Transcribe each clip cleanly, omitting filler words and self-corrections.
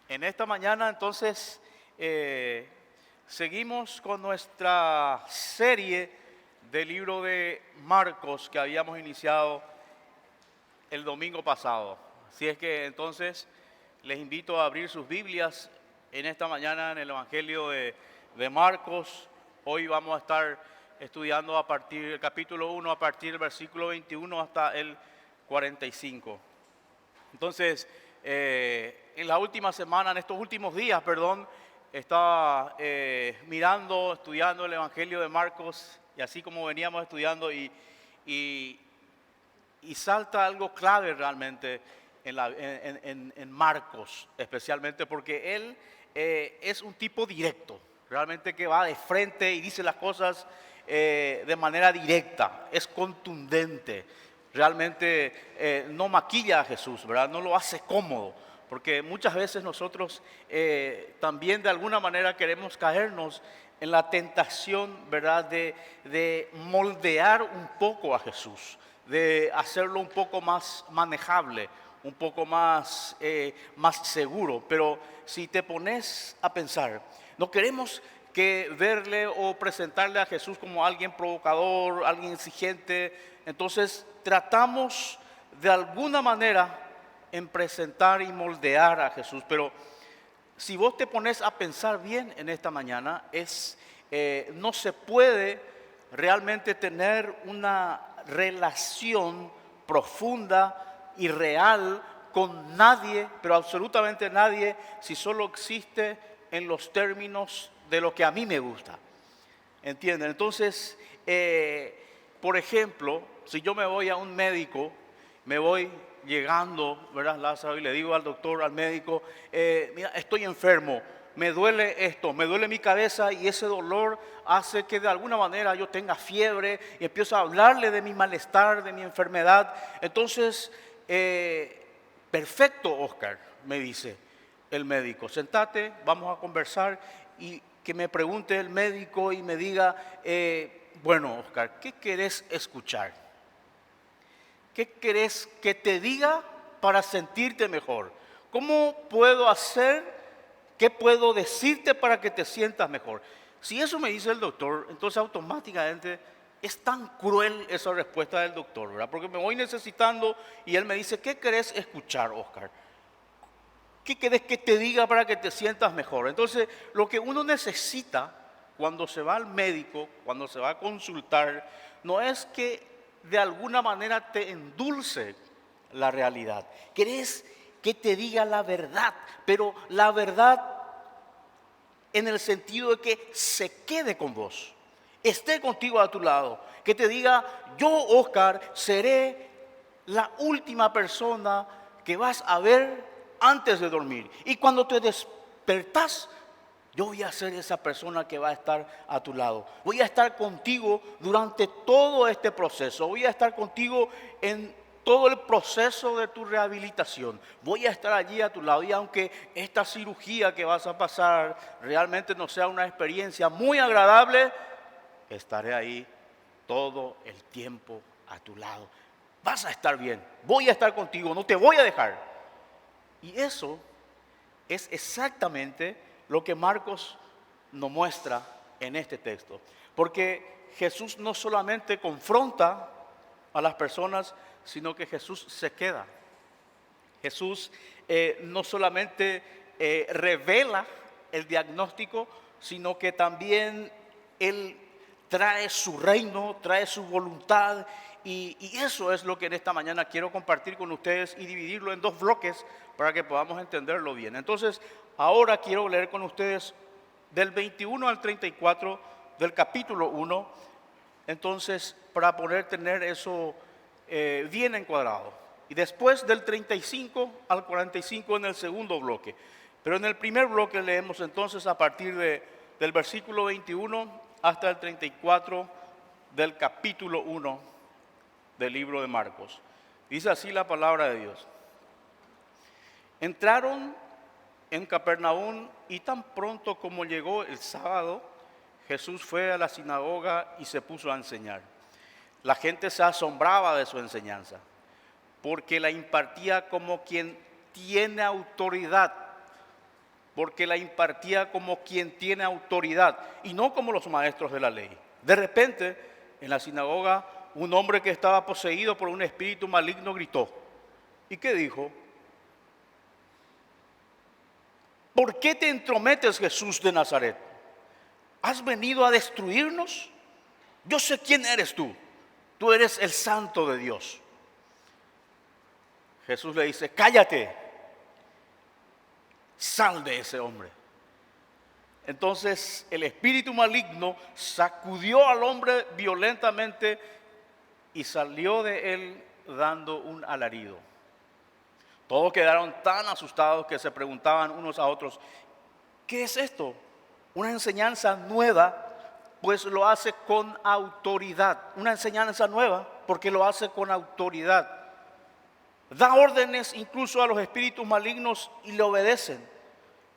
En esta mañana entonces seguimos con nuestra serie del libro de Marcos que habíamos iniciado el domingo pasado. Así es que entonces les invito a abrir sus Biblias en esta mañana en el Evangelio de Marcos. Hoy vamos a estar estudiando a partir del capítulo 1, a partir del versículo 21 hasta el 45. Entonces, en la última semana, en estos últimos días, estaba mirando, estudiando el Evangelio de Marcos, y así como veníamos estudiando, y salta algo clave realmente en Marcos, especialmente porque él es un tipo directo, realmente que va de frente y dice las cosas de manera directa, es contundente. Realmente no maquilla a Jesús, ¿verdad? No lo hace cómodo, porque muchas veces nosotros también de alguna manera queremos caernos en la tentación, ¿verdad? De moldear un poco a Jesús, de hacerlo un poco más manejable, un poco más seguro. Pero si te pones a pensar, no queremos que verle o presentarle a Jesús como alguien provocador, alguien exigente. Entonces tratamos de alguna manera en presentar y moldear a Jesús. Pero si vos te pones a pensar bien en esta mañana, no se puede realmente tener una relación profunda y real con nadie, pero absolutamente nadie, si solo existe en los términos de lo que a mí me gusta. ¿Entienden? Entonces, por ejemplo, si yo me voy a un médico, me voy llegando, ¿verdad, Lázaro? Y le digo al doctor, al médico, mira, estoy enfermo, me duele esto, me duele mi cabeza, y ese dolor hace que de alguna manera yo tenga fiebre, y empiezo a hablarle de mi malestar, de mi enfermedad. Entonces, perfecto, Oscar, me dice el médico, sentate, vamos a conversar. Y que me pregunte el médico y me diga, bueno, Oscar, ¿qué querés escuchar? ¿Qué querés que te diga para sentirte mejor? ¿Cómo puedo hacer? ¿Qué puedo decirte para que te sientas mejor? Si eso me dice el doctor, entonces automáticamente es tan cruel esa respuesta del doctor, ¿verdad? Porque me voy necesitando y él me dice, ¿qué querés escuchar, Oscar? ¿Qué querés que te diga para que te sientas mejor? Entonces, lo que uno necesita cuando se va al médico, cuando se va a consultar, no es que de alguna manera te endulce la realidad. Querés que te diga la verdad, pero la verdad en el sentido de que se quede con vos, esté contigo a tu lado, que te diga, yo, Oscar, seré la última persona que vas a ver antes de dormir. Y cuando te despertás, yo voy a ser esa persona que va a estar a tu lado. Voy a estar contigo durante todo este proceso. Voy a estar contigo en todo el proceso de tu rehabilitación. Voy a estar allí a tu lado. Y aunque esta cirugía que vas a pasar realmente no sea una experiencia muy agradable, estaré ahí todo el tiempo a tu lado. Vas a estar bien. Voy a estar contigo. No te voy a dejar. Y eso es exactamente lo que Marcos nos muestra en este texto. Porque Jesús no solamente confronta a las personas, sino que Jesús se queda. Jesús no solamente revela el diagnóstico, sino que también Él trae su reino, trae su voluntad. Y eso es lo que en esta mañana quiero compartir con ustedes y dividirlo en dos bloques para que podamos entenderlo bien. Entonces, ahora quiero leer con ustedes del 21 al 34 del capítulo 1, entonces para poder tener eso bien encuadrado. Y después del 35 al 45 en el segundo bloque. Pero en el primer bloque leemos entonces a partir del versículo 21 hasta el 34 del capítulo 1 del libro de Marcos. Dice así la palabra de Dios. Entraron en Capernaum y tan pronto como llegó el sábado, Jesús fue a la sinagoga y se puso a enseñar. La gente se asombraba de su enseñanza, porque la impartía como quien tiene autoridad, porque la impartía como quien tiene autoridad y no como los maestros de la ley. De repente, en la sinagoga, un hombre que estaba poseído por un espíritu maligno gritó. ¿Y qué dijo? ¿Por qué te entrometes, Jesús de Nazaret? ¿Has venido a destruirnos? Yo sé quién eres tú. Tú eres el Santo de Dios. Jesús le dice, cállate, sal de ese hombre. Entonces el espíritu maligno sacudió al hombre violentamente y salió de él dando un alarido. Todos quedaron tan asustados que se preguntaban unos a otros, ¿qué es esto? Una enseñanza nueva, pues lo hace con autoridad. Una enseñanza nueva porque lo hace con autoridad. Da órdenes incluso a los espíritus malignos y le obedecen.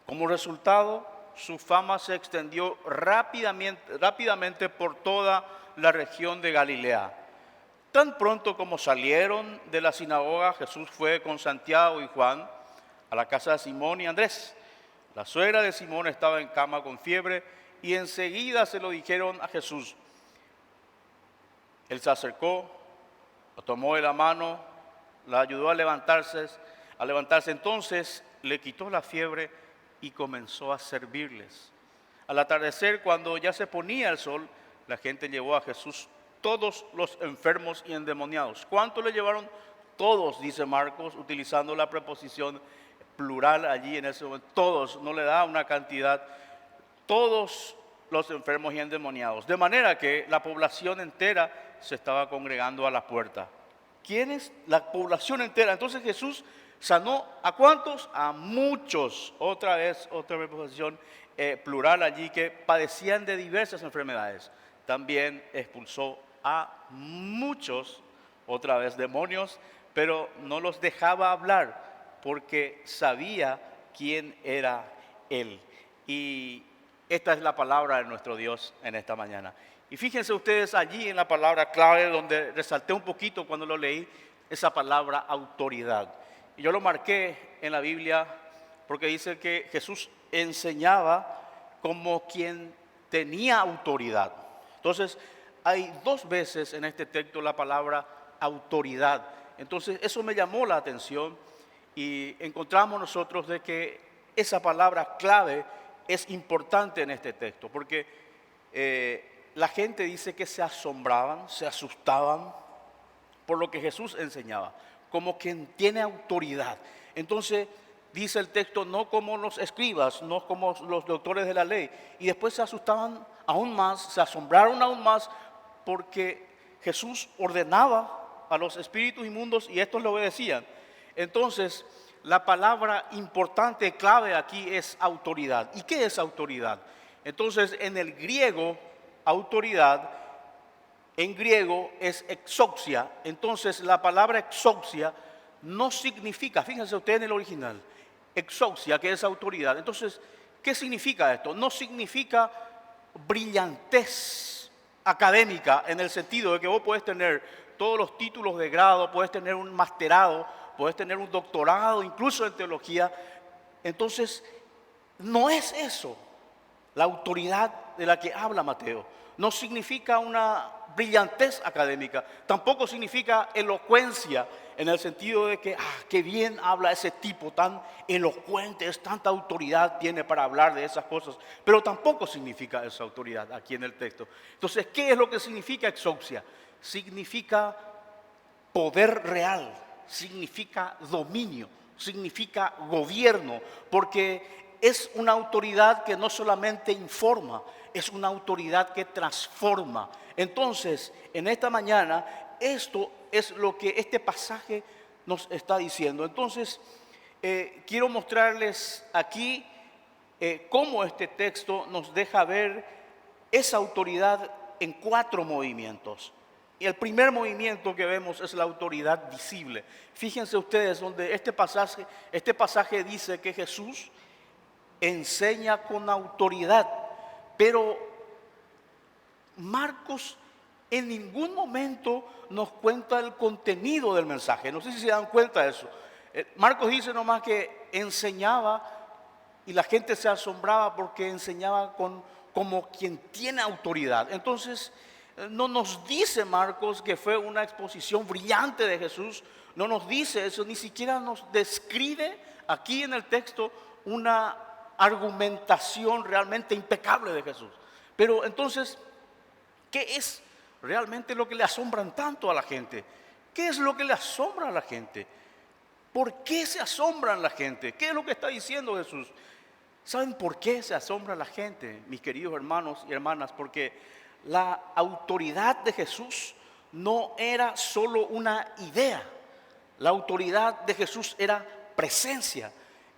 Como resultado, su fama se extendió rápidamente por toda la región de Galilea. Tan pronto como salieron de la sinagoga, Jesús fue con Santiago y Juan a la casa de Simón y Andrés. La suegra de Simón estaba en cama con fiebre y enseguida se lo dijeron a Jesús. Él se acercó, lo tomó de la mano, la ayudó a levantarse. Entonces le quitó la fiebre y comenzó a servirles. Al atardecer, cuando ya se ponía el sol, la gente llevó a Jesús todos los enfermos y endemoniados. ¿Cuánto le llevaron? Todos, dice Marcos, utilizando la preposición plural allí en ese momento. Todos, no le da una cantidad. Todos los enfermos y endemoniados. De manera que la población entera se estaba congregando a la puerta. ¿Quiénes? La población entera. Entonces Jesús sanó ¿a cuántos? A muchos. Otra vez, otra preposición plural allí, que padecían de diversas enfermedades. También expulsó a muchos, otra vez demonios, pero no los dejaba hablar porque sabía quién era Él. Y esta es la palabra de nuestro Dios en esta mañana. Y fíjense ustedes allí en la palabra clave donde resalté un poquito cuando lo leí, esa palabra autoridad. Y yo lo marqué en la Biblia porque dice que Jesús enseñaba como quien tenía autoridad. Entonces, hay dos veces en este texto la palabra autoridad. Entonces, eso me llamó la atención y encontramos nosotros de que esa palabra clave es importante en este texto, porque la gente dice que se asombraban, se asustaban por lo que Jesús enseñaba, como quien tiene autoridad. Entonces, dice el texto, no como los escribas, no como los doctores de la ley. Y después se asustaban aún más, se asombraron aún más porque Jesús ordenaba a los espíritus inmundos y estos le obedecían. Entonces, la palabra importante, clave aquí es autoridad. ¿Y qué es autoridad? Entonces, en el griego, autoridad, en griego es exousia. Entonces, la palabra exousia no significa, fíjense ustedes en el original, exousia, que es autoridad. Entonces, ¿qué significa esto? No significa brillantez académica en el sentido de que vos podés tener todos los títulos de grado, podés tener un masterado, podés tener un doctorado, incluso en teología. Entonces, no es eso la autoridad de la que habla Mateo. No significa una brillantez académica, tampoco significa elocuencia en el sentido de que, qué bien habla ese tipo, tan elocuente, es tanta autoridad tiene para hablar de esas cosas, pero tampoco significa esa autoridad aquí en el texto. Entonces, ¿qué es lo que significa exousia? Significa poder real, significa dominio, significa gobierno, porque es una autoridad que no solamente informa, es una autoridad que transforma. Entonces, en esta mañana, esto es lo que este pasaje nos está diciendo. Entonces, quiero mostrarles aquí cómo este texto nos deja ver esa autoridad en 4 movimientos. Y el primer movimiento que vemos es la autoridad visible. Fíjense ustedes donde este pasaje dice que Jesús enseña con autoridad, pero Marcos en ningún momento nos cuenta el contenido del mensaje. No sé si se dan cuenta de eso. Marcos dice nomás que enseñaba y la gente se asombraba porque enseñaba como quien tiene autoridad. Entonces, no nos dice Marcos que fue una exposición brillante de Jesús, no nos dice eso, ni siquiera nos describe aquí en el texto una argumentación realmente impecable de Jesús. Pero entonces, ¿qué es realmente lo que le asombran tanto a la gente? ¿Qué es lo que le asombra a la gente? ¿Por qué se asombran la gente? ¿Qué es lo que está diciendo Jesús? ¿Saben por qué se asombra la gente, mis queridos hermanos y hermanas? Porque la autoridad de Jesús no era solo una idea. La autoridad de Jesús era presencia.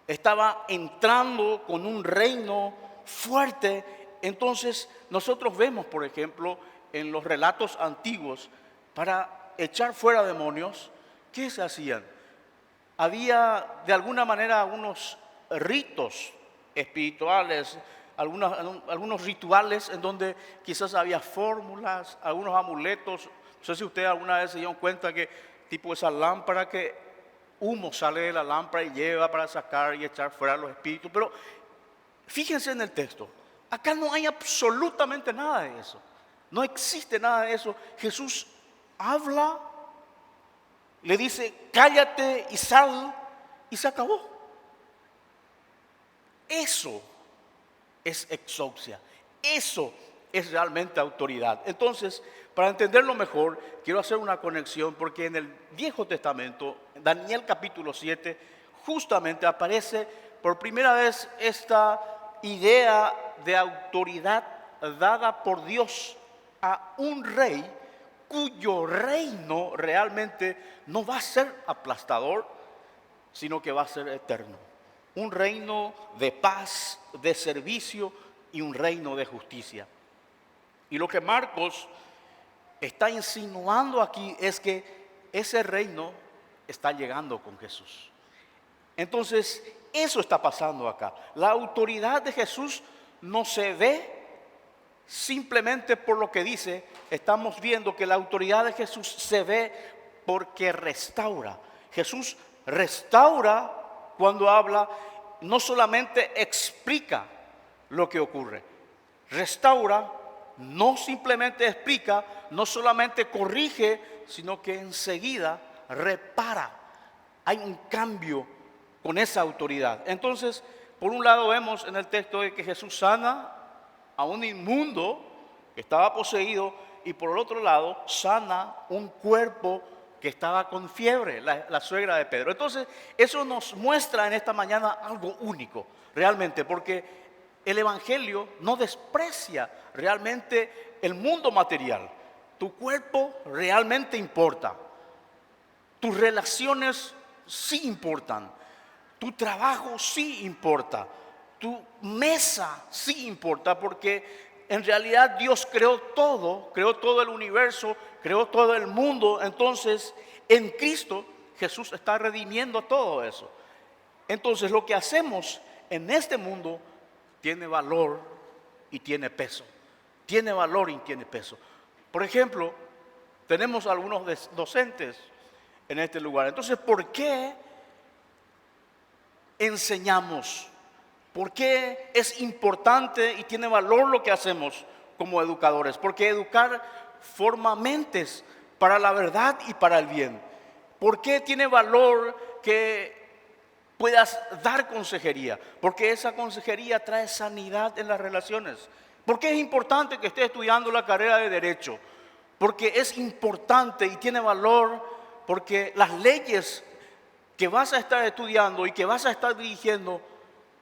Estaba entrando con un reino fuerte. Entonces nosotros vemos, por ejemplo, en los relatos antiguos, para echar fuera demonios, ¿qué se hacían? Había de alguna manera unos ritos espirituales, algunos rituales en donde quizás había fórmulas, algunos amuletos. No sé si ustedes alguna vez se dieron cuenta que tipo esa lámpara que humo sale de la lámpara y lleva para sacar y echar fuera los espíritus. Pero fíjense en el texto, acá no hay absolutamente nada de eso. No existe nada de eso. Jesús habla, le dice, cállate y sal, y se acabó. Eso es exousia. Eso es realmente autoridad. Entonces, para entenderlo mejor, quiero hacer una conexión, porque en el Viejo Testamento, Daniel capítulo 7, justamente aparece por primera vez esta idea de autoridad dada por Dios a un rey cuyo reino realmente no va a ser aplastador, sino que va a ser eterno. Un reino de paz, de servicio y un reino de justicia. Y lo que Marcos está insinuando aquí es que ese reino está llegando con Jesús. Entonces, eso está pasando acá. La autoridad de Jesús no se ve simplemente por lo que dice. Estamos viendo que la autoridad de Jesús se ve porque restaura. Jesús restaura cuando habla, no solamente explica lo que ocurre. Restaura, no simplemente explica, no solamente corrige, sino que enseguida repara. Hay un cambio con esa autoridad. Entonces, por un lado vemos en el texto de que Jesús sana a un inmundo que estaba poseído, y por el otro lado sana un cuerpo que estaba con fiebre, la suegra de Pedro. Entonces, eso nos muestra en esta mañana algo único, realmente, porque el Evangelio no desprecia realmente el mundo material. Tu cuerpo realmente importa. Tus relaciones sí importan. Tu trabajo sí importa. Tu mesa sí importa, porque en realidad Dios creó todo el universo, creó todo el mundo. Entonces, en Cristo, Jesús está redimiendo todo eso. Entonces, lo que hacemos en este mundo tiene valor y tiene peso. Tiene valor y tiene peso. Por ejemplo, tenemos algunos docentes en este lugar. Entonces, ¿por qué enseñamos? ¿Por qué es importante y tiene valor lo que hacemos como educadores? Porque educar forma mentes para la verdad y para el bien. ¿Por qué tiene valor que puedas dar consejería? Porque esa consejería trae sanidad en las relaciones. ¿Por qué es importante que estés estudiando la carrera de Derecho? Porque es importante y tiene valor, porque las leyes que vas a estar estudiando y que vas a estar dirigiendo,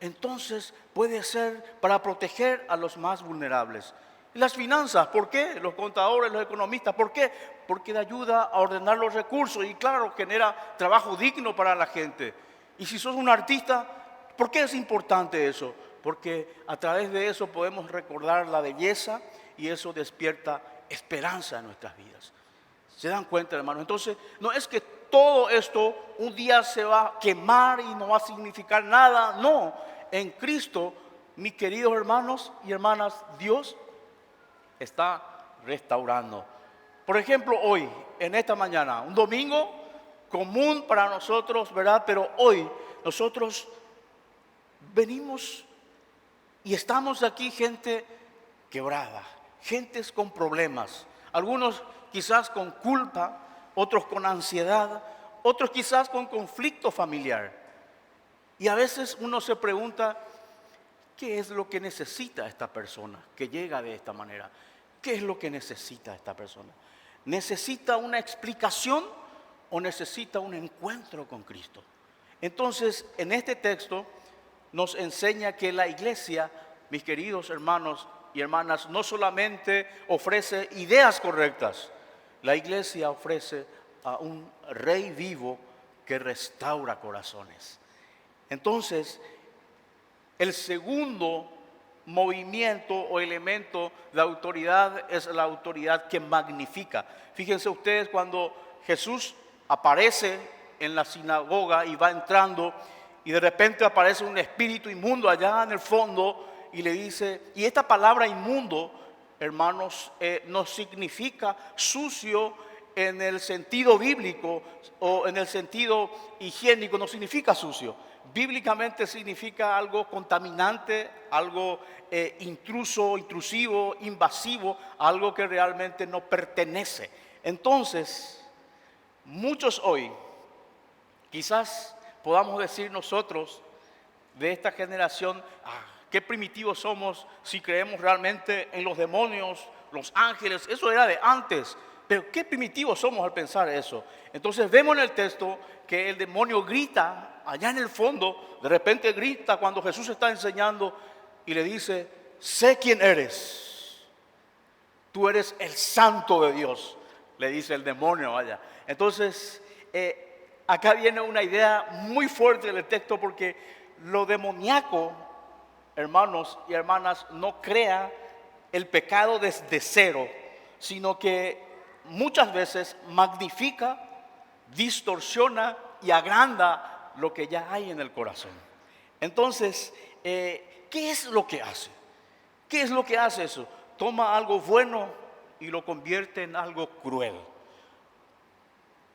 entonces puede ser para proteger a los más vulnerables. Y las finanzas, ¿por qué? Los contadores, los economistas, ¿por qué? Porque le ayuda a ordenar los recursos y claro, genera trabajo digno para la gente. Y si sos un artista, ¿por qué es importante eso? Porque a través de eso podemos recordar la belleza y eso despierta esperanza en nuestras vidas. ¿Se dan cuenta, hermanos? Entonces, no es que todo esto un día se va a quemar y no va a significar nada. No, en Cristo, mis queridos hermanos y hermanas, Dios está restaurando. Por ejemplo, hoy, en esta mañana, un domingo común para nosotros, ¿verdad? Pero hoy nosotros venimos y estamos aquí gente quebrada, gentes con problemas, algunos quizás con culpa, otros con ansiedad, otros quizás con conflicto familiar. Y a veces uno se pregunta, ¿qué es lo que necesita esta persona que llega de esta manera? ¿Qué es lo que necesita esta persona? ¿Necesita una explicación o necesita un encuentro con Cristo? Entonces, en este texto nos enseña que la iglesia, mis queridos hermanos y hermanas, no solamente ofrece ideas correctas, la iglesia ofrece a un rey vivo que restaura corazones. Entonces, el segundo movimiento o elemento de autoridad es la autoridad que magnifica. Fíjense ustedes cuando Jesús aparece en la sinagoga y va entrando y de repente aparece un espíritu inmundo allá en el fondo y le dice, y esta palabra inmundo, hermanos, no significa sucio en el sentido bíblico o en el sentido higiénico, no significa sucio. Bíblicamente significa algo contaminante, algo intrusivo, invasivo, algo que realmente no pertenece. Entonces, muchos hoy, quizás podamos decir nosotros de esta generación, qué primitivos somos si creemos realmente en los demonios, los ángeles, eso era de antes. Pero qué primitivos somos al pensar eso. Entonces vemos en el texto que el demonio grita allá en el fondo, de repente grita cuando Jesús está enseñando y le dice, sé quién eres, tú eres el santo de Dios, le dice el demonio allá. Entonces acá viene una idea muy fuerte del texto porque lo demoníaco, hermanos y hermanas, no crea el pecado desde cero, sino que muchas veces magnifica, distorsiona y agranda lo que ya hay en el corazón. Entonces, ¿qué es lo que hace? ¿Qué es lo que hace eso? Toma algo bueno y lo convierte en algo cruel.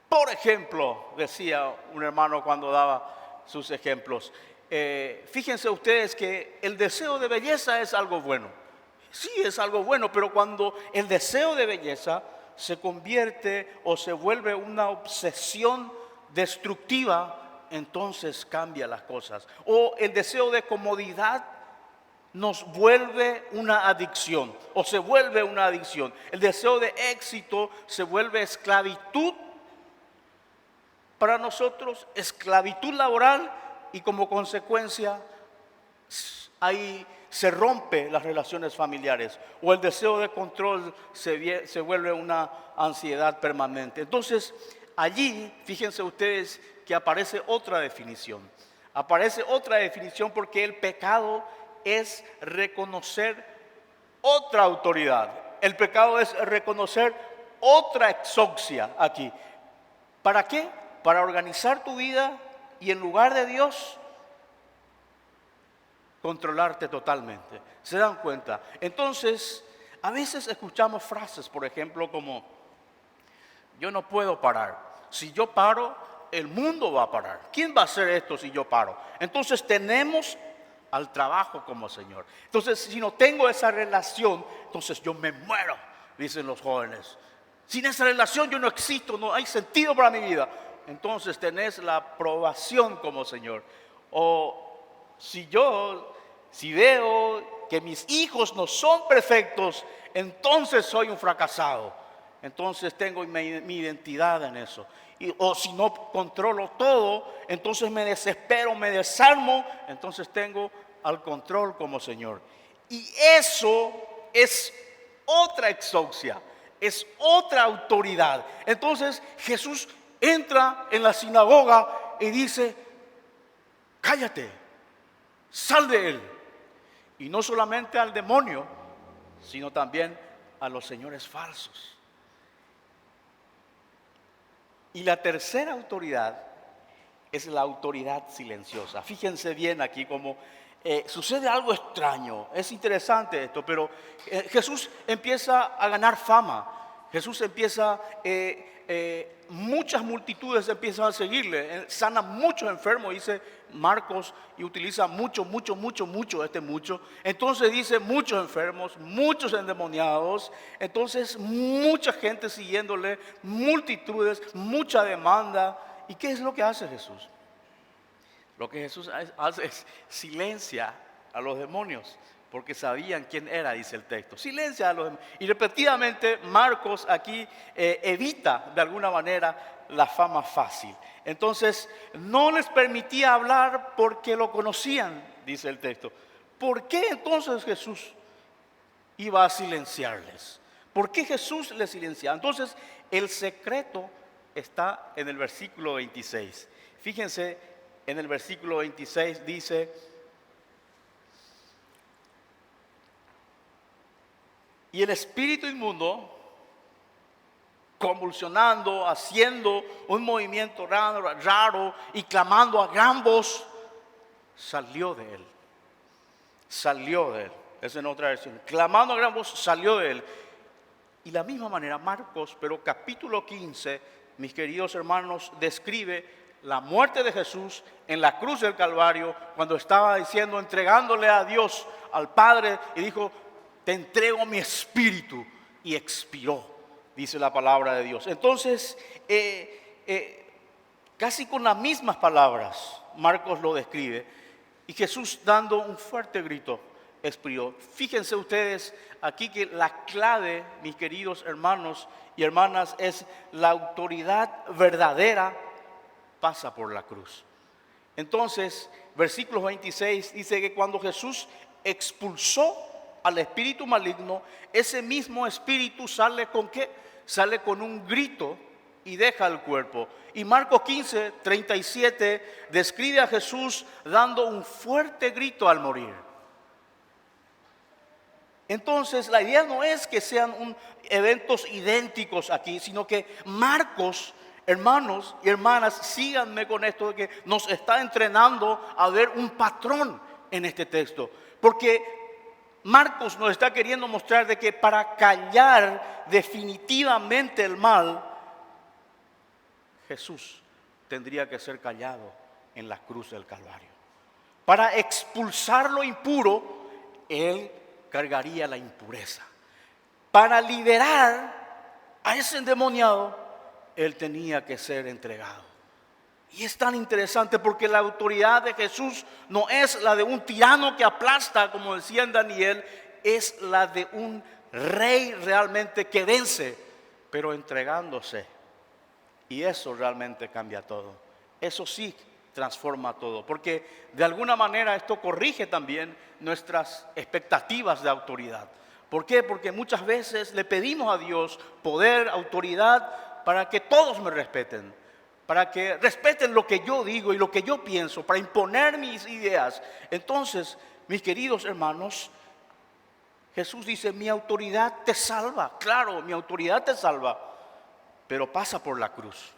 Por ejemplo, decía un hermano cuando daba sus ejemplos, fíjense ustedes que el deseo de belleza es algo bueno. Sí, es algo bueno, pero cuando el deseo de belleza se convierte o se vuelve una obsesión destructiva, entonces cambia las cosas. O el deseo de comodidad nos vuelve una adicción o se vuelve una adicción. El deseo de éxito se vuelve esclavitud para nosotros, esclavitud laboral y como consecuencia ahí se rompe las relaciones familiares o el deseo de control se vuelve una ansiedad permanente. Entonces, allí, fíjense ustedes que aparece otra definición. Aparece otra definición porque el pecado es reconocer otra autoridad. El pecado es reconocer otra exousia aquí. ¿Para qué? Para organizar tu vida y en lugar de Dios, controlarte totalmente. ¿Se dan cuenta? Entonces, a veces escuchamos frases, por ejemplo, como, yo no puedo parar. Si yo paro, el mundo va a parar. ¿Quién va a hacer esto si yo paro? Entonces tenemos al trabajo como Señor. Entonces, si no tengo esa relación, entonces yo me muero, dicen los jóvenes. Sin esa relación yo no existo, no hay sentido para mi vida. Entonces tenés la aprobación como Señor. O si veo que mis hijos no son perfectos, entonces soy un fracasado. Entonces tengo mi identidad en eso. O si no controlo todo, entonces me desespero, me desarmo, entonces tengo al control como Señor. Y eso es otra exousia, es otra autoridad. Entonces Jesús entra en la sinagoga y dice, cállate, sal de él. Y no solamente al demonio, sino también a los señores falsos. Y la tercera autoridad es la autoridad silenciosa. Fíjense bien aquí como sucede algo extraño. Es interesante esto, pero Jesús empieza a ganar fama. Jesús empieza, muchas multitudes empiezan a seguirle, sana muchos enfermos, dice Marcos, y utiliza mucho. Entonces dice muchos enfermos, muchos endemoniados, entonces mucha gente siguiéndole, multitudes, mucha demanda. ¿Y qué es lo que hace Jesús? Lo que Jesús hace es silencia a los demonios, porque sabían quién era, dice el texto. Silencia a los demonios. Y repetidamente Marcos aquí evita de alguna manera la fama fácil. Entonces no les permitía hablar porque lo conocían, dice el texto. ¿Por qué entonces Jesús iba a silenciarles? ¿Por qué Jesús les silenciaba? Entonces el secreto está en el versículo 26. Fíjense, en el versículo 26 dice: y el espíritu inmundo, convulsionando, haciendo un movimiento raro y clamando a gran voz, salió de él. Salió de él. Es en otra versión. Clamando a gran voz, salió de él. Y de la misma manera Marcos, pero capítulo 15, mis queridos hermanos, describe la muerte de Jesús en la cruz del Calvario, cuando estaba diciendo, entregándole a Dios, al Padre, y dijo: te entrego mi espíritu, y expiró, dice la palabra de Dios. Entonces, casi con las mismas palabras, Marcos lo describe, y Jesús, dando un fuerte grito, expiró. Fíjense ustedes aquí que la clave, mis queridos hermanos y hermanas, es la autoridad verdadera pasa por la cruz. Entonces, versículo 26 dice que cuando Jesús expulsó al espíritu maligno, ese mismo espíritu sale ¿con qué? Sale con un grito y deja el cuerpo. Y Marcos 15, 37 describe a Jesús dando un fuerte grito al morir. Entonces la idea no es que sean eventos idénticos aquí, sino que Marcos, hermanos y hermanas, síganme con esto de que nos está entrenando a ver un patrón en este texto. Porque Marcos nos está queriendo mostrar de que para callar definitivamente el mal, Jesús tendría que ser callado en la cruz del Calvario. Para expulsar lo impuro, Él cargaría la impureza. Para liberar a ese endemoniado, Él tenía que ser entregado. Y es tan interesante porque la autoridad de Jesús no es la de un tirano que aplasta, como decía en Daniel, es la de un rey realmente que vence, pero entregándose. Y eso realmente cambia todo. Eso sí transforma todo, porque de alguna manera esto corrige también nuestras expectativas de autoridad. ¿Por qué? Porque muchas veces le pedimos a Dios poder, autoridad, para que todos me respeten, para que respeten lo que yo digo y lo que yo pienso, para imponer mis ideas. Entonces, mis queridos hermanos, Jesús dice: mi autoridad te salva. Claro, mi autoridad te salva, pero pasa por la cruz.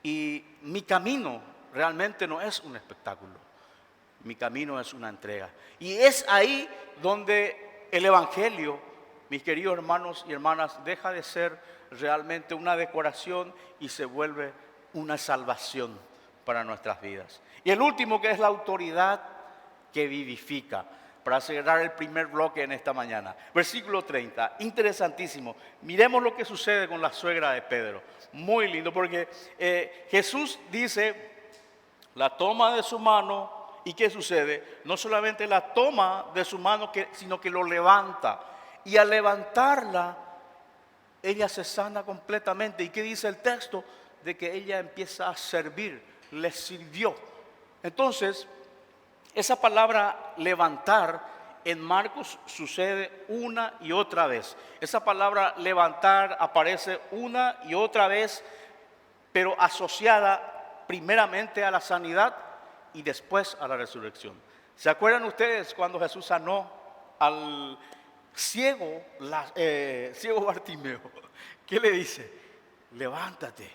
Y mi camino realmente no es un espectáculo, mi camino es una entrega. Y es ahí donde el Evangelio, mis queridos hermanos y hermanas, deja de ser realmente una decoración y se vuelve una salvación para nuestras vidas. Y el último, que es la autoridad que vivifica, para cerrar el primer bloque en esta mañana. Versículo 30, interesantísimo. Miremos lo que sucede con la suegra de Pedro. Muy lindo, porque Jesús dice, la toma de su mano, ¿y qué sucede? No solamente la toma de su mano, sino que lo levanta. Y al levantarla, ella se sana completamente. ¿Y qué dice el texto? De que ella empieza a servir, le sirvió. Entonces, esa palabra levantar en Marcos sucede una y otra vez. Esa palabra levantar aparece una y otra vez, pero asociada primeramente a la sanidad y después a la resurrección. ¿Se acuerdan ustedes cuando Jesús sanó al ciego Bartimeo? ¿Qué le dice? Levántate.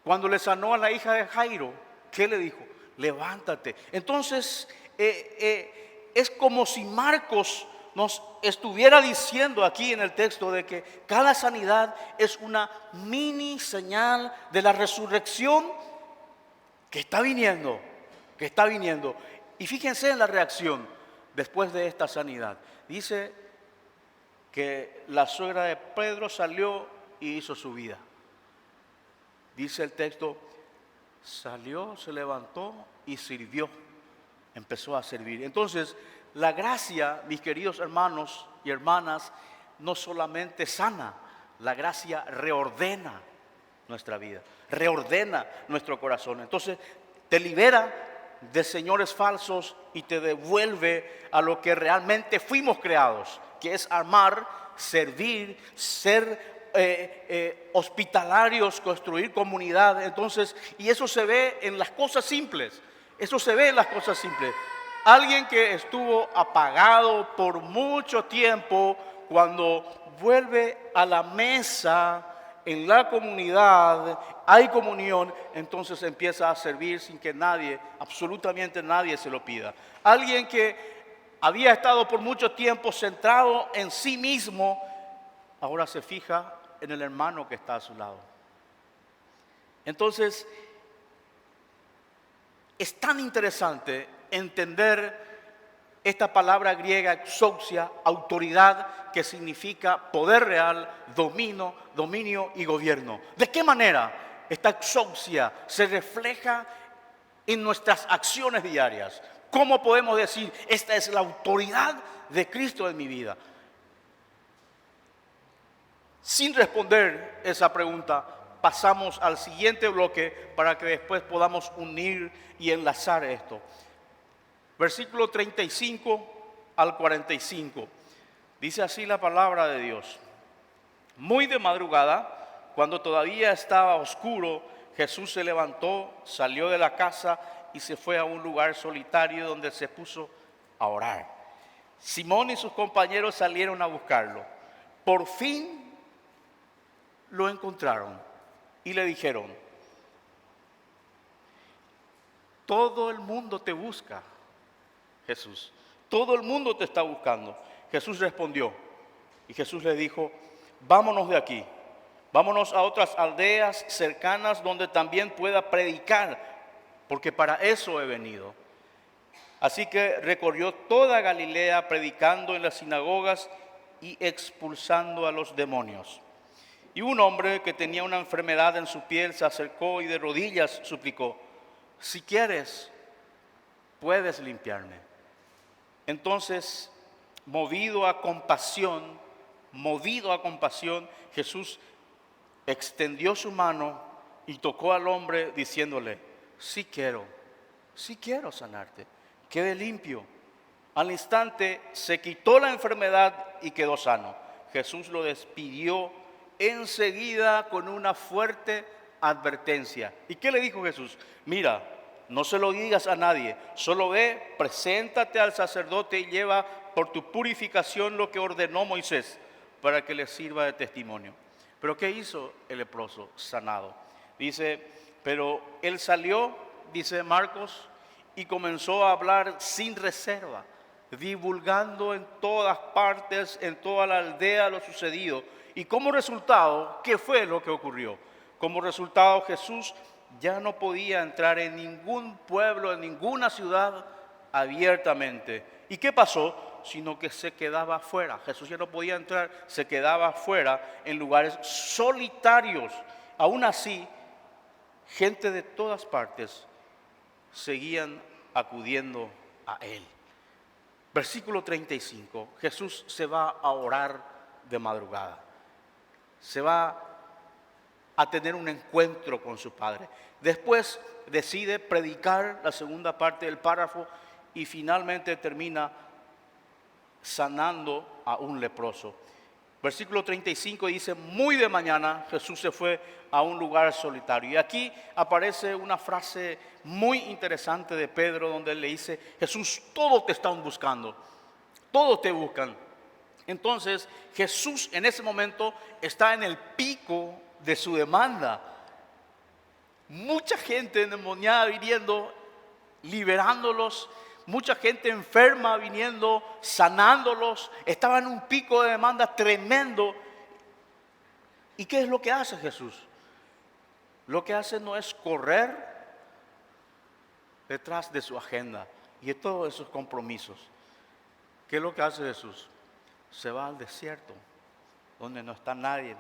Cuando le sanó a la hija de Jairo, ¿qué le dijo? Levántate. Entonces, es como si Marcos nos estuviera diciendo aquí en el texto de que cada sanidad es una mini señal de la resurrección que está viniendo, que está viniendo. Y fíjense en la reacción después de esta sanidad. Dice que la suegra de Pedro salió y hizo su vida. Dice el texto, salió, se levantó y sirvió. Empezó a servir. Entonces, la gracia, mis queridos hermanos y hermanas, no solamente sana, la gracia reordena nuestra vida, reordena nuestro corazón. Entonces, te libera de señores falsos y te devuelve a lo que realmente fuimos creados, que es amar, servir, ser hospitalarios, construir comunidad. Entonces, y eso se ve en las cosas simples. Eso se ve en las cosas simples. Alguien que estuvo apagado por mucho tiempo, cuando vuelve a la mesa en la comunidad, hay comunión, entonces empieza a servir sin que nadie, absolutamente nadie se lo pida. Alguien que había estado por mucho tiempo centrado en sí mismo, ahora se fija en el hermano que está a su lado. Entonces, es tan interesante entender esta palabra griega, exousia, autoridad, que significa poder real, dominio y gobierno. ¿De qué manera esta exousia se refleja en nuestras acciones diarias? ¿Cómo podemos decir, esta es la autoridad de Cristo en mi vida? Sin responder esa pregunta, pasamos al siguiente bloque para que después podamos unir y enlazar esto. Versículo 35 al 45. Dice así la palabra de Dios. Muy de madrugada, cuando todavía estaba oscuro, Jesús se levantó, salió de la casa y se fue a un lugar solitario donde se puso a orar. Simón y sus compañeros salieron a buscarlo. Por fin lo encontraron y le dijeron, todo el mundo te busca, Jesús. Todo el mundo te está buscando. Jesús respondió y Jesús le dijo, vámonos de aquí, vámonos a otras aldeas cercanas donde también pueda predicar, porque para eso he venido. Así que recorrió toda Galilea predicando en las sinagogas y expulsando a los demonios. Y un hombre que tenía una enfermedad en su piel se acercó y de rodillas suplicó, si quieres, puedes limpiarme. Entonces, movido a compasión, Jesús extendió su mano y tocó al hombre diciéndole, sí quiero sanarte, quede limpio. Al instante se quitó la enfermedad y quedó sano. Jesús lo despidió enseguida con una fuerte advertencia. ¿Y qué le dijo Jesús? Mira, no se lo digas a nadie, solo ve, preséntate al sacerdote y lleva por tu purificación lo que ordenó Moisés para que le sirva de testimonio. Pero ¿qué hizo el leproso sanado? Dice, pero él salió, dice Marcos, y comenzó a hablar sin reserva, divulgando en todas partes, en toda la aldea lo sucedido. Y como resultado, ¿qué fue lo que ocurrió? Como resultado, Jesús ya no podía entrar en ningún pueblo, en ninguna ciudad abiertamente. ¿Y qué pasó? Sino que se quedaba afuera. Jesús ya no podía entrar, se quedaba afuera en lugares solitarios. Aún así, gente de todas partes seguían acudiendo a él. Versículo 35, Jesús se va a orar de madrugada. Se va a tener un encuentro con su Padre. Después decide predicar la segunda parte del párrafo y finalmente termina sanando a un leproso. Versículo 35 dice, muy de mañana Jesús se fue a un lugar solitario. Y aquí aparece una frase muy interesante de Pedro donde él le dice, Jesús, todos te están buscando, todos te buscan. Entonces Jesús en ese momento está en el pico de su demanda. Mucha gente endemoniada viniendo, liberándolos, mucha gente enferma viniendo, sanándolos. Estaba en un pico de demanda tremendo. ¿Y qué es lo que hace Jesús? Lo que hace no es correr detrás de su agenda y de todos esos compromisos. ¿Qué es lo que hace Jesús? Se va al desierto, donde no está nadie.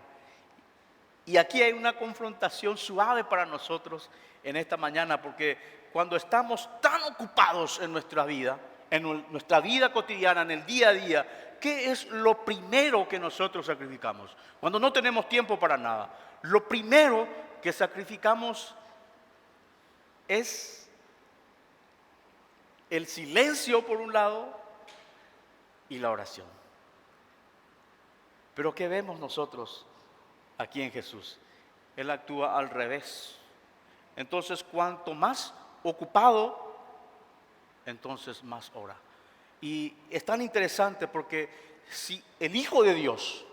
Y aquí hay una confrontación suave para nosotros en esta mañana, porque cuando estamos tan ocupados en nuestra vida cotidiana, en el día a día, ¿qué es lo primero que nosotros sacrificamos? Cuando no tenemos tiempo para nada, lo primero que sacrificamos es el silencio por un lado y la oración. Pero ¿qué vemos nosotros aquí en Jesús? Él actúa al revés. Entonces, cuanto más ocupado, entonces más ora. Y es tan interesante porque si el Hijo de Dios,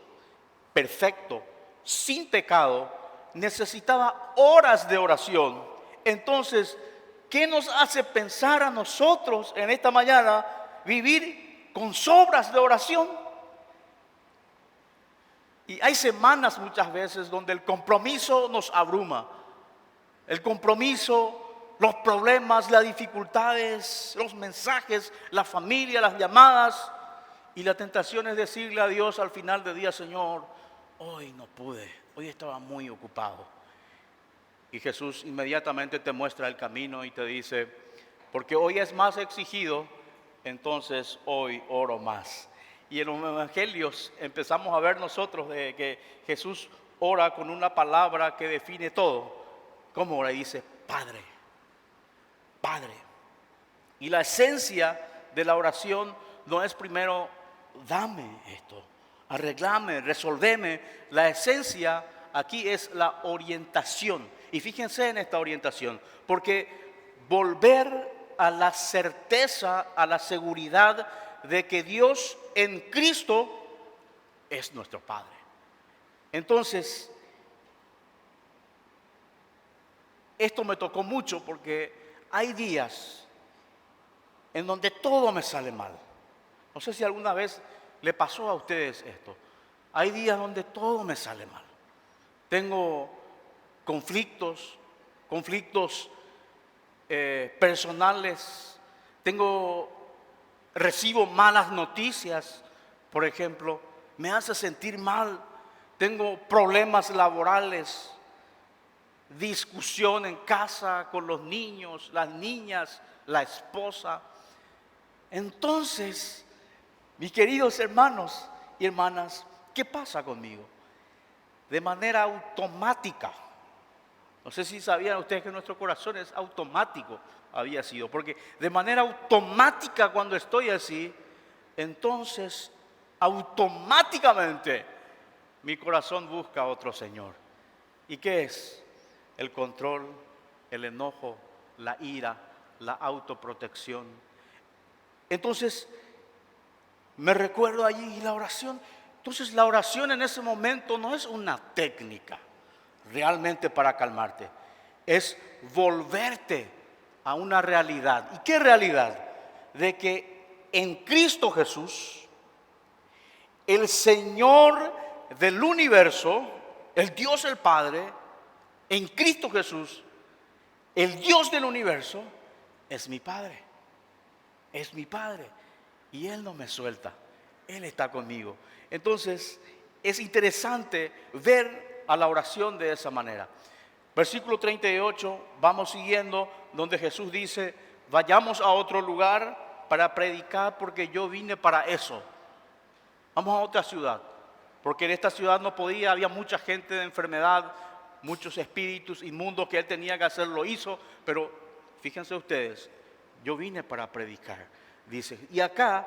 perfecto, sin pecado, necesitaba horas de oración, entonces, ¿qué nos hace pensar a nosotros en esta mañana vivir con sobras de oración? Y hay semanas muchas veces donde el compromiso nos abruma. El compromiso, los problemas, las dificultades, los mensajes, la familia, las llamadas. Y la tentación es decirle a Dios al final del día: Señor, hoy no pude, hoy estaba muy ocupado. Y Jesús inmediatamente te muestra el camino y te dice: porque hoy es más exigido, entonces hoy oro más. Y en los evangelios empezamos a ver nosotros de que Jesús ora con una palabra que define todo. ¿Cómo ora? Y dice: Padre, Padre. Y la esencia de la oración no es primero: dame esto, arreglame, resolveme. La esencia aquí es la orientación. Y fíjense en esta orientación, porque volver a la certeza, a la seguridad de que Dios en Cristo es nuestro Padre. Entonces, esto me tocó mucho porque hay días en donde todo me sale mal. No sé si alguna vez le pasó a ustedes esto. Hay días donde todo me sale mal. Tengo conflictos personales, recibo malas noticias, por ejemplo, me hace sentir mal. Tengo problemas laborales, discusión en casa con los niños, las niñas, la esposa. Entonces, mis queridos hermanos y hermanas, ¿qué pasa conmigo? De manera automática, no sé si sabían ustedes que nuestro corazón es automático, había sido, porque de manera automática cuando estoy así, entonces automáticamente mi corazón busca a otro Señor. ¿Y qué es? El control, el enojo, la ira, la autoprotección. Entonces, me recuerdo allí la oración. Entonces, la oración en ese momento no es una técnica realmente para calmarte. Es volverte a una realidad. ¿Y qué realidad? De que en Cristo Jesús, el Señor del universo, el Dios el Padre, en Cristo Jesús, el Dios del universo, es mi Padre. Es mi Padre. Y Él no me suelta. Él está conmigo. Entonces, es interesante ver a la oración de esa manera. Versículo 38, vamos siguiendo, donde Jesús dice: vayamos a otro lugar para predicar, porque yo vine para eso. Vamos a otra ciudad, porque en esta ciudad no podía, había mucha gente de enfermedad, muchos espíritus inmundos que Él tenía que hacer, lo hizo. Pero fíjense ustedes, yo vine para predicar, dice. Y acá,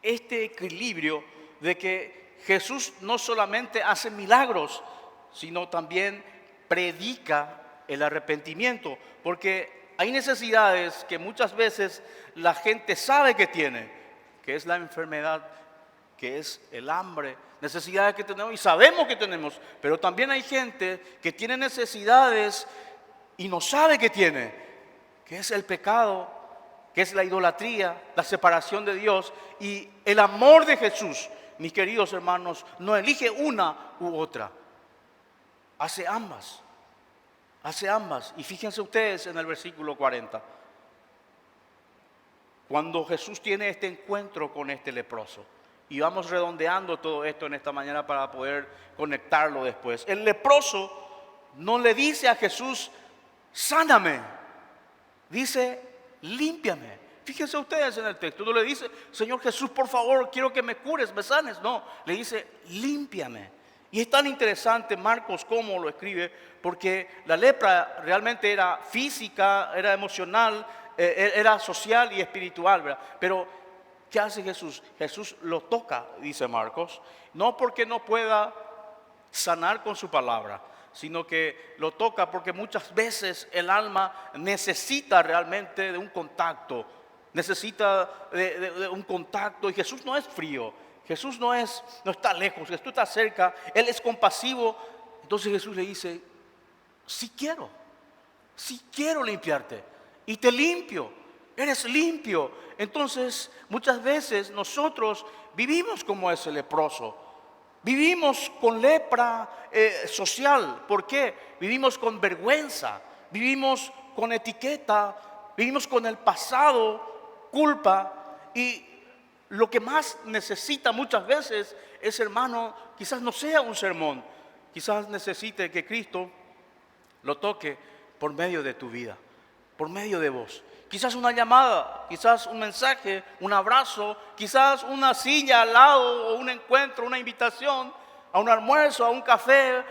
este equilibrio de que Jesús no solamente hace milagros, sino también predica el arrepentimiento, porque hay necesidades que muchas veces la gente sabe que tiene, que es la enfermedad, que es el hambre, necesidades que tenemos y sabemos que tenemos, pero también hay gente que tiene necesidades y no sabe que tiene, que es el pecado, que es la idolatría, la separación de Dios, y el amor de Jesús, mis queridos hermanos, no elige una u otra, hace ambas. Hace ambas. Y fíjense ustedes en el versículo 40. Cuando Jesús tiene este encuentro con este leproso. Y vamos redondeando todo esto en esta mañana para poder conectarlo después. El leproso no le dice a Jesús, sáname. Dice, límpiame. Fíjense ustedes en el texto. No le dice, Señor Jesús, por favor, quiero que me cures, me sanes. No, le dice, límpiame. Y es tan interesante Marcos cómo lo escribe, porque la lepra realmente era física, era emocional, era social y espiritual, ¿verdad? Pero, ¿qué hace Jesús? Jesús lo toca, dice Marcos, no porque no pueda sanar con su palabra, sino que lo toca porque muchas veces el alma necesita realmente de un contacto, necesita de un contacto, y Jesús no es frío. Jesús no está lejos, Jesús está cerca, Él es compasivo. Entonces Jesús le dice, sí quiero limpiarte y te limpio, eres limpio. Entonces muchas veces nosotros vivimos como ese leproso, vivimos con lepra social. ¿Por qué? Vivimos con vergüenza, vivimos con etiqueta, vivimos con el pasado, culpa. Y lo que más necesita muchas veces es, hermano, quizás no sea un sermón, quizás necesite que Cristo lo toque por medio de tu vida, por medio de vos. Quizás una llamada, quizás un mensaje, un abrazo, quizás una silla al lado, o un encuentro, una invitación a un almuerzo, a un café.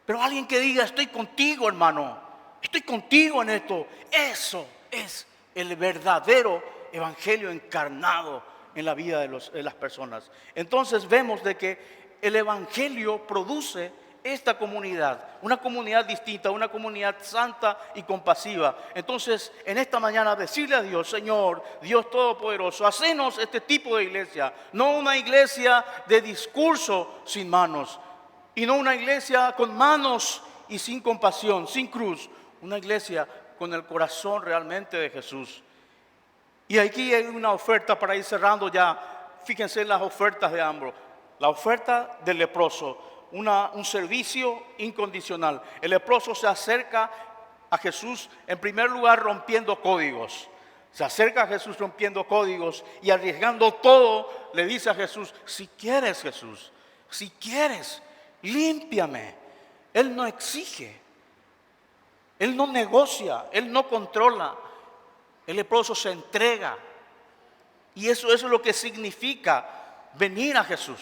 Pero alguien que diga, estoy contigo, hermano, estoy contigo en esto. Eso es el verdadero evangelio encarnado en la vida de las personas. Entonces vemos de que el evangelio produce esta comunidad, una comunidad distinta, una comunidad santa y compasiva. Entonces, en esta mañana decirle a Dios, Señor, Dios Todopoderoso, hacenos este tipo de iglesia, no una iglesia de discurso sin manos, y no una iglesia con manos y sin compasión, sin cruz, una iglesia con el corazón realmente de Jesús. Y aquí hay una oferta para ir cerrando ya. Fíjense en las ofertas de ambos. La oferta del leproso, un servicio incondicional. El leproso se acerca a Jesús en primer lugar rompiendo códigos. Se acerca a Jesús rompiendo códigos y arriesgando todo, le dice a Jesús, si quieres Jesús, si quieres, límpiame. Él no exige, Él no negocia, Él no controla. El leproso se entrega. Y eso es lo que significa venir a Jesús,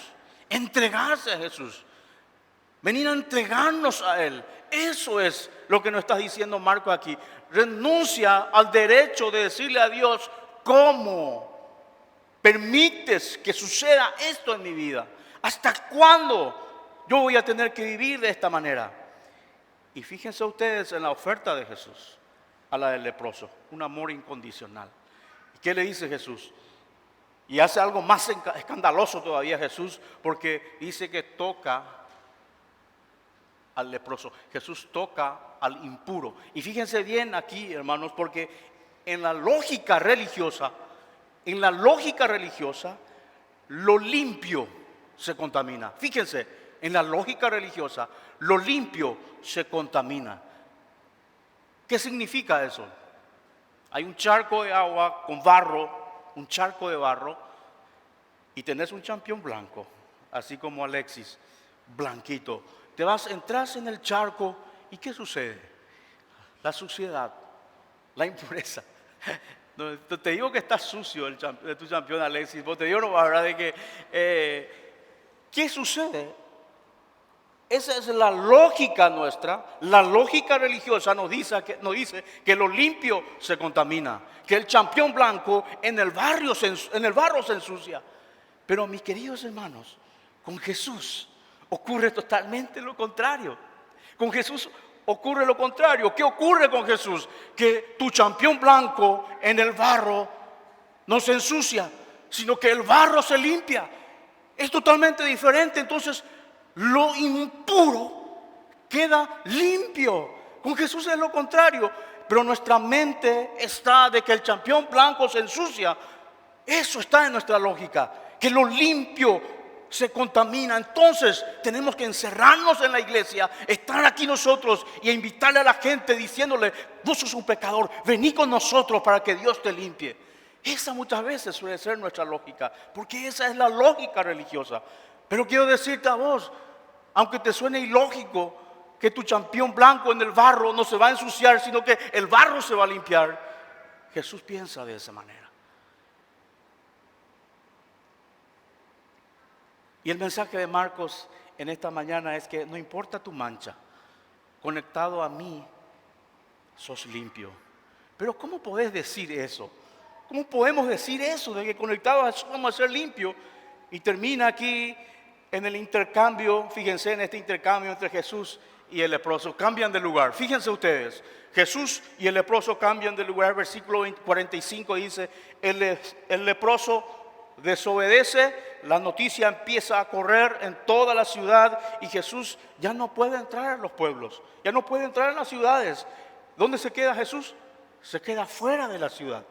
entregarse a Jesús, venir a entregarnos a Él. Eso es lo que nos está diciendo Marco aquí. Renuncia al derecho de decirle a Dios, ¿cómo permites que suceda esto en mi vida? ¿Hasta cuándo yo voy a tener que vivir de esta manera? Y fíjense ustedes en la oferta de Jesús a la del leproso, un amor incondicional. ¿Y qué le dice Jesús? Y hace algo más escandaloso todavía Jesús, porque dice que toca al leproso. Jesús toca al impuro. Y fíjense bien aquí, hermanos, porque en la lógica religiosa, lo limpio se contamina. Fíjense, en la lógica religiosa, lo limpio se contamina. ¿Qué significa eso? Hay un charco de agua con barro, un charco de barro, y tenés un champión blanco, así como Alexis, blanquito. Entras en el charco, ¿y qué sucede? La suciedad, la impureza. No, te digo que está sucio tu champión Alexis, porque te digo, no, ¿verdad? De que, ¿qué sucede? Esa es la lógica nuestra, la lógica religiosa nos dice que lo limpio se contamina, que el champión blanco en el barro se ensucia. Pero mis queridos hermanos, con Jesús ocurre totalmente lo contrario. Con Jesús ocurre lo contrario. ¿Qué ocurre con Jesús? Que tu champión blanco en el barro no se ensucia, sino que el barro se limpia. Es totalmente diferente. Entonces, lo impuro queda limpio. Con Jesús es lo contrario. pero nuestra mente está de que el champión blanco se ensucia. Eso está en nuestra lógica, que lo limpio se contamina. Entonces tenemos que encerrarnos en la iglesia, estar aquí nosotros y invitarle a la gente diciéndole: vos sos un pecador, vení con nosotros para que Dios te limpie. Esa muchas veces suele ser nuestra lógica, porque esa es la lógica religiosa. Pero quiero decirte a vos, aunque te suene ilógico, que tu champión blanco en el barro no se va a ensuciar, sino que el barro se va a limpiar. Jesús piensa de esa manera. Y el mensaje de Marcos en esta mañana es que no importa tu mancha, conectado a mí, sos limpio. Pero ¿cómo podés decir eso? ¿Cómo podemos decir eso de que conectados a Jesús vamos a ser limpios? Y termina aquí en el intercambio. Fíjense en este intercambio entre Jesús y el leproso. Cambian de lugar. Fíjense ustedes. Jesús y el leproso cambian de lugar. Versículo 45 dice: el leproso desobedece, la noticia empieza a correr en toda la ciudad y Jesús ya no puede entrar en los pueblos, ya no puede entrar en las ciudades. ¿Dónde se queda Jesús? Se queda fuera de la ciudad.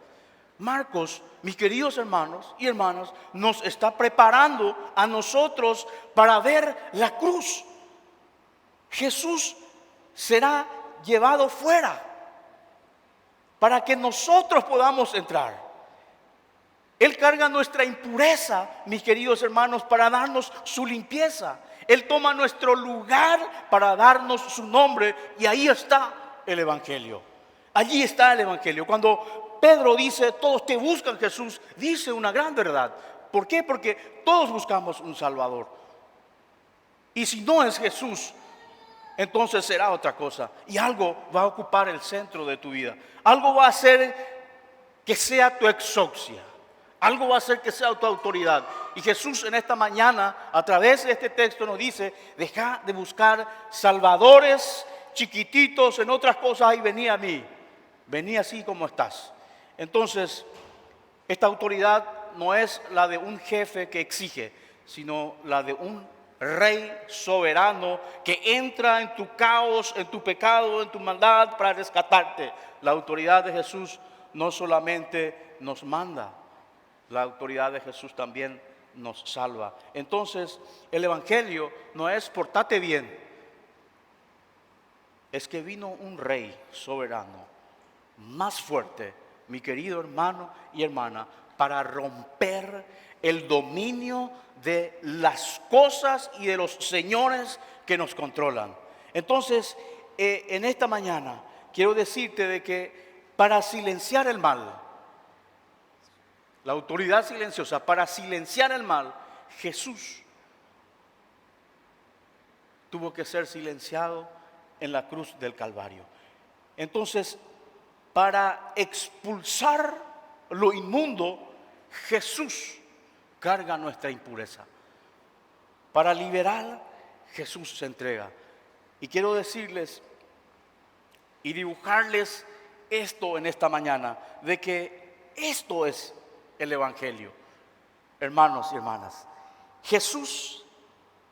Marcos, mis queridos hermanos y hermanas, nos está preparando a nosotros para ver la cruz. Jesús será llevado fuera para que nosotros podamos entrar. Él carga nuestra impureza, mis queridos hermanos, para darnos su limpieza. Él toma nuestro lugar para darnos su nombre, y ahí está el Evangelio. Allí está el Evangelio. Cuando Pedro dice: todos te buscan, Jesús, dice una gran verdad. ¿Por qué? Porque todos buscamos un Salvador. Y si no es Jesús, entonces será otra cosa. Y algo va a ocupar el centro de tu vida. Algo va a hacer que sea tu exousia. Algo va a hacer que sea tu autoridad. Y Jesús en esta mañana, a través de este texto, nos dice: deja de buscar salvadores chiquititos en otras cosas y vení a mí. Vení así como estás. Entonces, esta autoridad no es la de un jefe que exige, sino la de un rey soberano que entra en tu caos, en tu pecado, en tu maldad para rescatarte. La autoridad de Jesús no solamente nos manda, la autoridad de Jesús también nos salva. Entonces, el Evangelio no es portate bien, es que vino un rey soberano, más fuerte, mi querido hermano y hermana, para romper el dominio de las cosas y de los señores que nos controlan. Entonces, en esta mañana quiero decirte de que para silenciar el mal, la autoridad silenciosa, para silenciar el mal, Jesús tuvo que ser silenciado en la cruz del Calvario. Entonces, para expulsar lo inmundo, Jesús carga nuestra impureza. Para liberar, Jesús se entrega. Y quiero decirles y dibujarles esto en esta mañana, de que esto es el Evangelio, hermanos y hermanas. Jesús,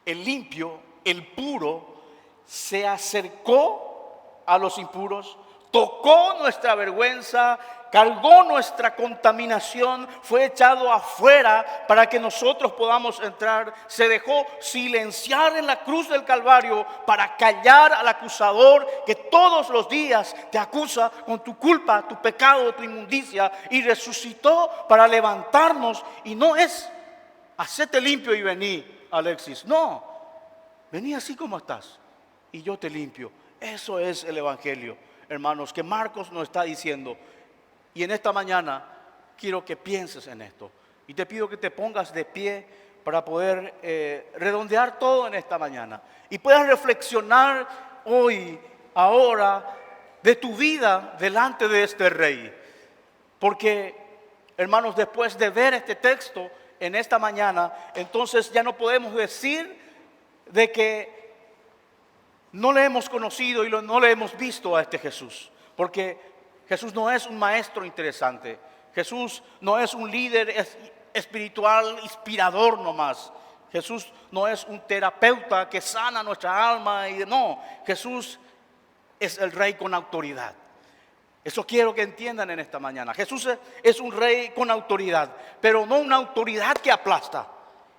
el limpio, el puro, se acercó a los impuros, tocó nuestra vergüenza, cargó nuestra contaminación, fue echado afuera para que nosotros podamos entrar. Se dejó silenciar en la cruz del Calvario para callar al acusador que todos los días te acusa con tu culpa, tu pecado, tu inmundicia, y resucitó para levantarnos. Y no es hacete limpio y vení, Alexis, no, vení así como estás y yo te limpio. Eso es el Evangelio, hermanos, que Marcos nos está diciendo. Y en esta mañana quiero que pienses en esto. Y te pido que te pongas de pie para poder redondear todo en esta mañana. Y puedas reflexionar hoy, ahora, de tu vida delante de este rey. Porque, hermanos, después de ver este texto en esta mañana, entonces ya no podemos decir de que no le hemos conocido y no le hemos visto a este Jesús. Porque Jesús no es un maestro interesante. Jesús no es un líder espiritual inspirador nomás. Jesús no es un terapeuta que sana nuestra alma. No, Jesús es el rey con autoridad. Eso quiero que entiendan en esta mañana. Jesús es un rey con autoridad, pero no una autoridad que aplasta.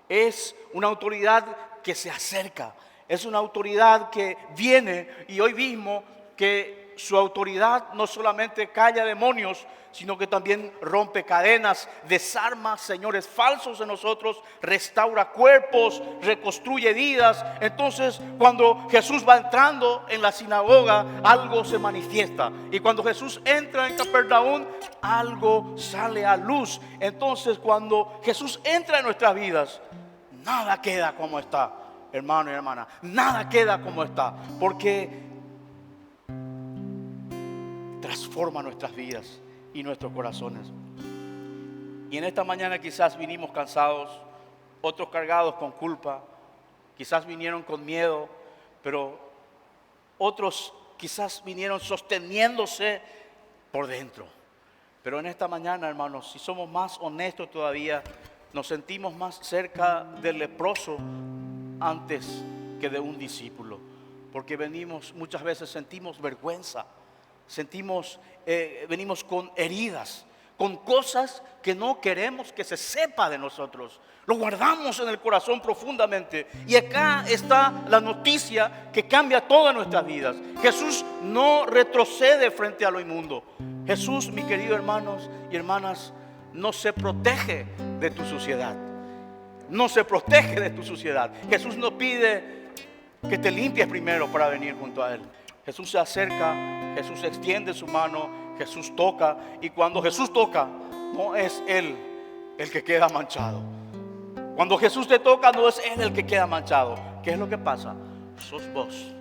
Es una autoridad que se acerca. Es una autoridad que viene, y hoy mismo que su autoridad no solamente calla demonios, sino que también rompe cadenas, desarma señores falsos en nosotros, restaura cuerpos, reconstruye vidas. Entonces, cuando Jesús va entrando en la sinagoga, algo se manifiesta. Y cuando Jesús entra en Capernaum, algo sale a luz. Entonces, cuando Jesús entra en nuestras vidas, nada queda como está, hermano y hermana. Nada queda como está, porque transforma nuestras vidas y nuestros corazones. Y en esta mañana quizás vinimos cansados, otros cargados con culpa, quizás vinieron con miedo, pero otros quizás vinieron sosteniéndose por dentro. Pero en esta mañana, hermanos, si somos más honestos todavía, nos sentimos más cerca del leproso antes que de un discípulo, porque muchas veces sentimos vergüenza. Venimos con heridas, con cosas que no queremos que se sepa de nosotros. Lo guardamos en el corazón profundamente. Y acá está la noticia que cambia todas nuestras vidas. Jesús no retrocede frente a lo inmundo. Jesús, mis queridos hermanos y hermanas, no se protege de tu suciedad. No se protege de tu suciedad. Jesús no pide que te limpies primero para venir junto a Él. Jesús se acerca, Jesús extiende su mano, Jesús toca, y cuando Jesús toca, no es Él el que queda manchado. Cuando Jesús te toca, no es Él el que queda manchado. ¿Qué es lo que pasa? Sos vos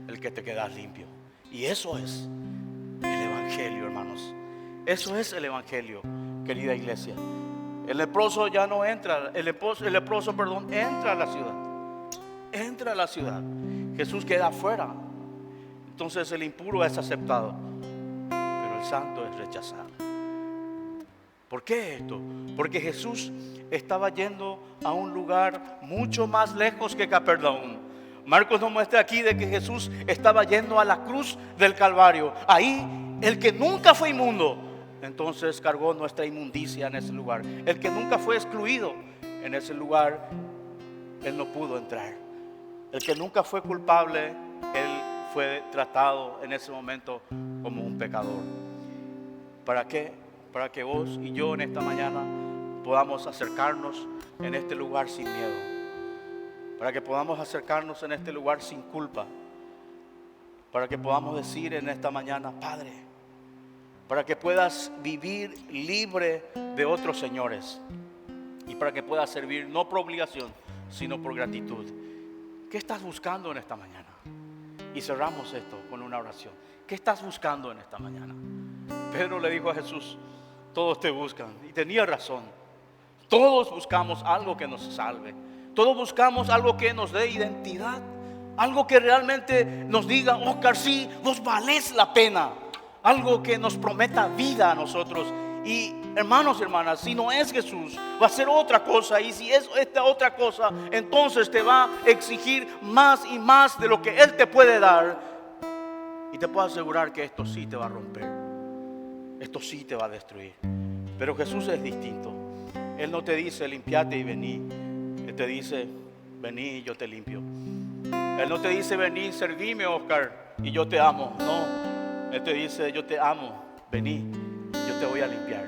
el que te quedas limpio. Y eso es el Evangelio, hermanos. Eso es el Evangelio, querida iglesia. El leproso ya no entra, el leproso, entra a la ciudad. Entra a la ciudad. Jesús queda afuera. Entonces el impuro es aceptado, pero el santo es rechazado. ¿Por qué esto? Porque Jesús estaba yendo a un lugar mucho más lejos que Capernaum. Marcos nos muestra aquí de que Jesús estaba yendo a la cruz del Calvario. Ahí el que nunca fue inmundo, entonces cargó nuestra inmundicia en ese lugar. El que nunca fue excluido, en ese lugar Él no pudo entrar. El que nunca fue culpable, Él fue tratado en ese momento como un pecador. ¿Para qué? Para que vos y yo en esta mañana podamos acercarnos en este lugar sin miedo. Para que podamos acercarnos en este lugar sin culpa. Para que podamos decir en esta mañana, Padre. Para que puedas vivir libre de otros señores. Y para que puedas servir no por obligación, sino por gratitud. ¿Qué estás buscando en esta mañana? Y cerramos esto con una oración. ¿Qué estás buscando en esta mañana? Pedro le dijo a Jesús, todos te buscan. Y tenía razón. Todos buscamos algo que nos salve. Todos buscamos algo que nos dé identidad. Algo que realmente nos diga, Oscar, sí, vos valés la pena. Algo que nos prometa vida a nosotros. Y hermanos y hermanas, si no es Jesús, va a ser otra cosa. Y si es esta otra cosa, entonces te va a exigir más y más de lo que Él te puede dar. Y te puedo asegurar que esto sí te va a romper. Esto sí te va a destruir. Pero Jesús es distinto. Él no te dice limpiate y vení. Él te dice vení y yo te limpio. Él no te dice vení, servime, Oscar, y yo te amo. No, Él te dice yo te amo, vení, yo te voy a limpiar.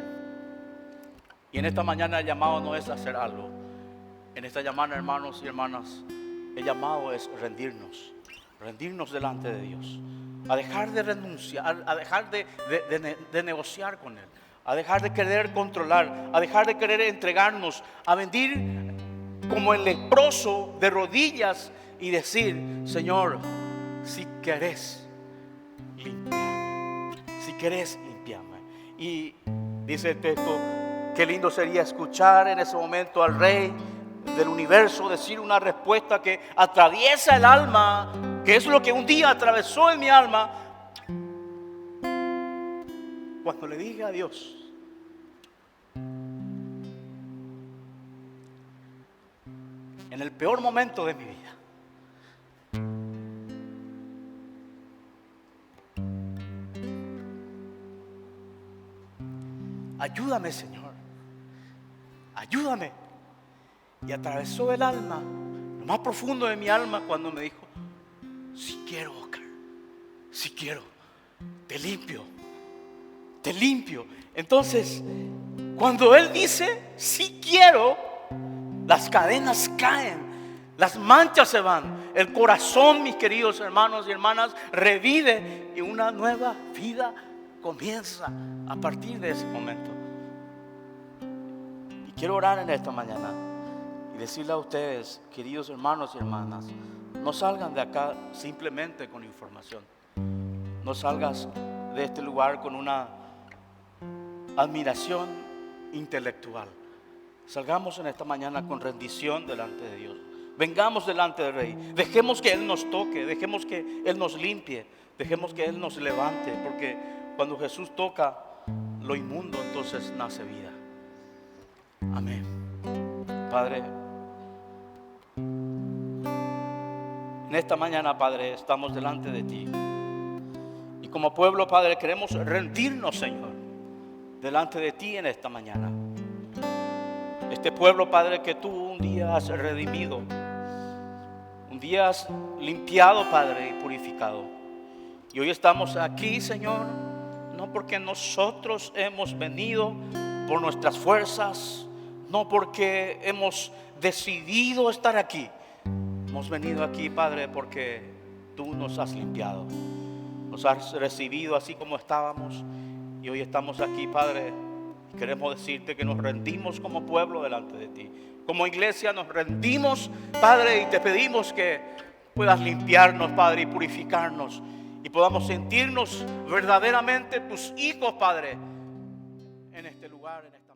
Y en esta mañana el llamado no es hacer algo. En esta llamada, hermanos y hermanas, el llamado es rendirnos delante de Dios, a dejar de renunciar, a dejar de negociar con Él, a dejar de querer controlar, a dejar de querer entregarnos, a venir como el leproso de rodillas y decir, Señor, si querés, limpiame, si querés, limpiame. Y dice el texto, qué lindo sería escuchar en ese momento al Rey del universo decir una respuesta que atraviesa el alma, que es lo que un día atravesó en mi alma, cuando le dije a Dios, en el peor momento de mi vida, ayúdame, Señor, ayúdame. Y atravesó el alma, lo más profundo de mi alma, cuando me dijo: si quiero, Oscar, si quiero, te limpio, te limpio. Entonces, cuando Él dice si quiero, las cadenas caen, las manchas se van, el corazón, mis queridos hermanos y hermanas, revive y una nueva vida comienza a partir de ese momento. Y quiero orar en esta mañana y decirle a ustedes, queridos hermanos y hermanas, no salgan de acá simplemente con información. No salgas de este lugar con una admiración intelectual. Salgamos en esta mañana con rendición delante de Dios. Vengamos delante del Rey. Dejemos que Él nos toque, dejemos que Él nos limpie, dejemos que Él nos levante, porque cuando Jesús toca lo inmundo, entonces nace vida. Amén. Padre, en esta mañana, Padre, estamos delante de ti. Y como pueblo, Padre, queremos rendirnos, Señor, delante de ti en esta mañana. Este pueblo, Padre, que tú un día has redimido, un día has limpiado, Padre, y purificado. Y hoy estamos aquí, Señor, no porque nosotros hemos venido por nuestras fuerzas, no porque hemos decidido estar aquí. Hemos venido aquí, Padre, porque tú nos has limpiado, nos has recibido así como estábamos. Y hoy estamos aquí, Padre, y queremos decirte que nos rendimos como pueblo delante de ti. Como iglesia nos rendimos, Padre, y te pedimos que puedas limpiarnos, Padre, y purificarnos, y podamos sentirnos verdaderamente tus hijos, Padre, en este lugar, en este